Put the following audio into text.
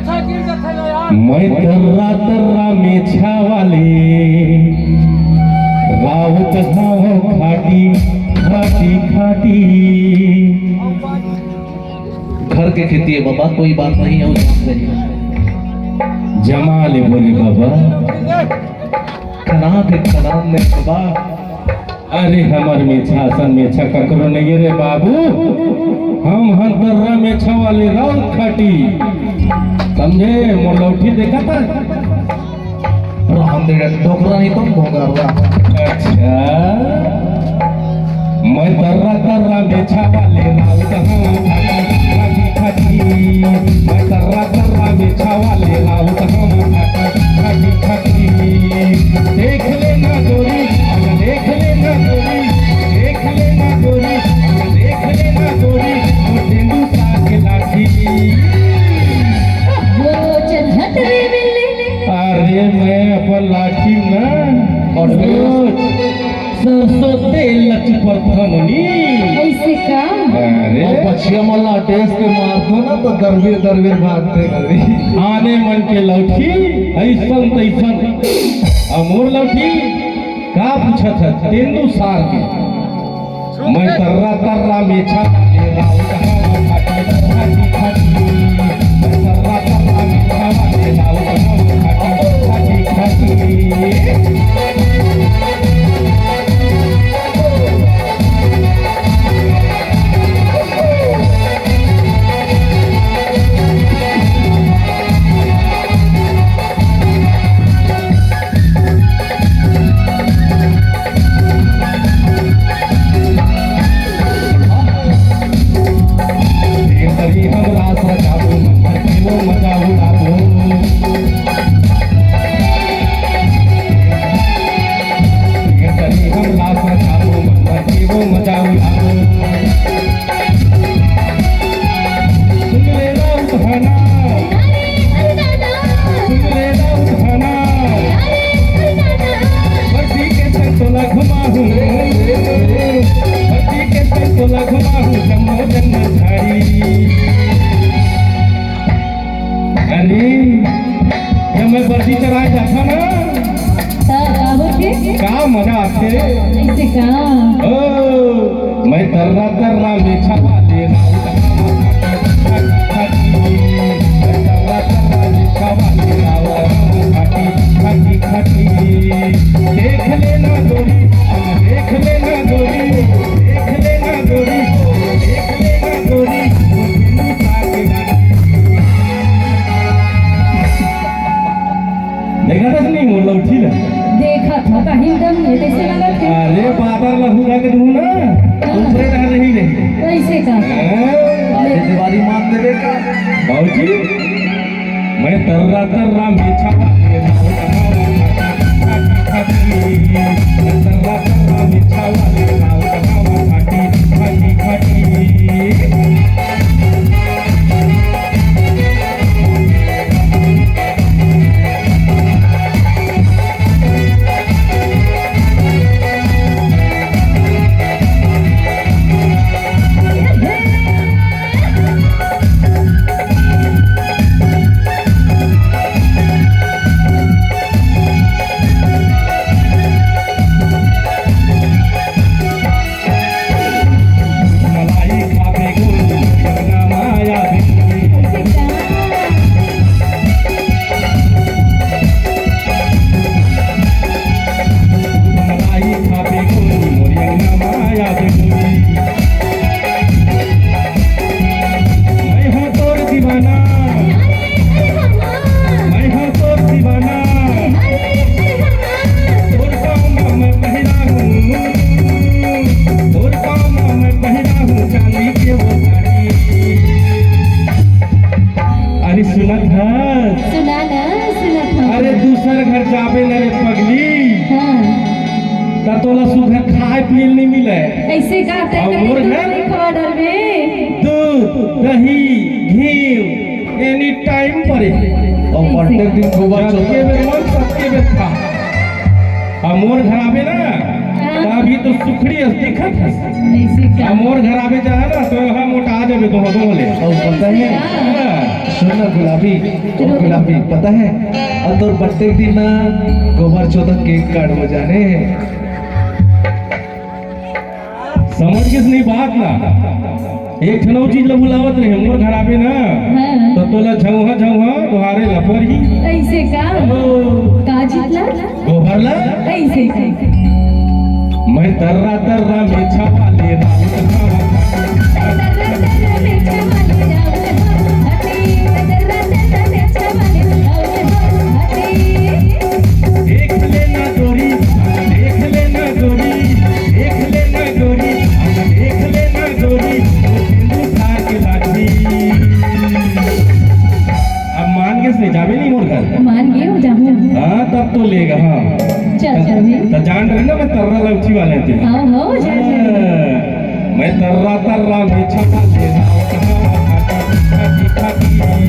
मैं तर्रा तर्रा मेछा वाले राउत हाँ खाटी खाटी खाटी। घर के खेती है बाबा, कोई बात नहीं है उसमें। जमाले बोले बाबा खनात है खनात ने बाबा। अरे हमार मेछा सन मेछा ककरो नहीं रे बाबू, हम हंतर्रा मेछा वाले राउत खाटी समझे। मोर लौठी देखा था और हम देगा डोकरा नहीं तो भोगा होगा। अच्छा मैं तर्रा तर्रा मेछा वाले राउत हाँ खाटी खाटी। मैं तर्रा तर्रा मेछा वाले राउत हाँ खाटी खाटी। देख लेना गोरी देख लेना गोरी देख लेना गोरी देख लेना गोरी वो तेंदू सा के लाठी। वो चलत रे मिले अरे मैं अपन लाठी ना और सरसों तेल लच पर फननी। ऐसे का अरे और बचिया मल्ला टेस के मार दो ना तो दरवीर दरवीर भागते गली। आने मन के लौठी ऐसन तैसन अमोर लौठी का पूछा था तेंदू सार के। मैं तर्रा तर्रा मेछा वाले राउत हाँ खाटी खाटी। मैं तर्रा तर्रा मेछा वाले राउत हाँ खाटी खाटी। अरे जब मैं बर्दी चराए जाता ना क्या मजा आते। ऐसे का ओ मैं तर्रा तर्रा मेछा वाले खाटी खाटी। देख लेना गोरी देख लेना गोरी देख लेना गोरी देख लेना गोरी देखा था नहीं वो लौठी ना देखा था कहीं दम ये कैसे लगा था। अरे बादर लहूगा के दूँ ना दूसरे रह रही नहीं। ऐसे का दिवाली मान देवे का बाबूजी मैं तर्रा तर्रा मेछा वाले तर्रा तर्रा मेछा वाले खाटी खाटी। तोला सुबह खाए पिए नहीं मिले। ऐसे का और घर खवा डर में दूध दही घी एनी टाइम पर और प्रत्येक दिन गोबर सबके में मन सबके में था। और मोर घर आवे ना अभी तो सुखड़ी दिखत है। ऐसे का मोर घर आवे जाए ना तो यहाँ मोटा आ जावे तो बोले और पता है ना गुलाबी, ओ गुलाबी पता है और तोर बर्थडे के दिन ना गोबर चौदह केक काट हो जाने। समझ के नहीं बात ना, एक ठनौ चीज ला बुलावत रहे हमर घर आवे ना हाँ। तो तोला झौहा झौहा दोहारे लपर ही ऐसे का का जितला गोबर ला ऐसे का मैं तर्रा तर्रा में छावा ले देख लेना गोरी, देख लेना गोरी, देख लेना गोरी, देख लेना गोरी, हिंदू था के लाठी। अब मान के से जावे नहीं मोर घर। मान गए हो जाऊं। हाँ तब तो लेगा। हाँ चल चल जी तो जान रहे ना मैं तर्रा लौची वाले थे। हाँ हो जा मैं तर्रा तर्रा में छपा ले रहा हूँ, खाटी खाटी खाटी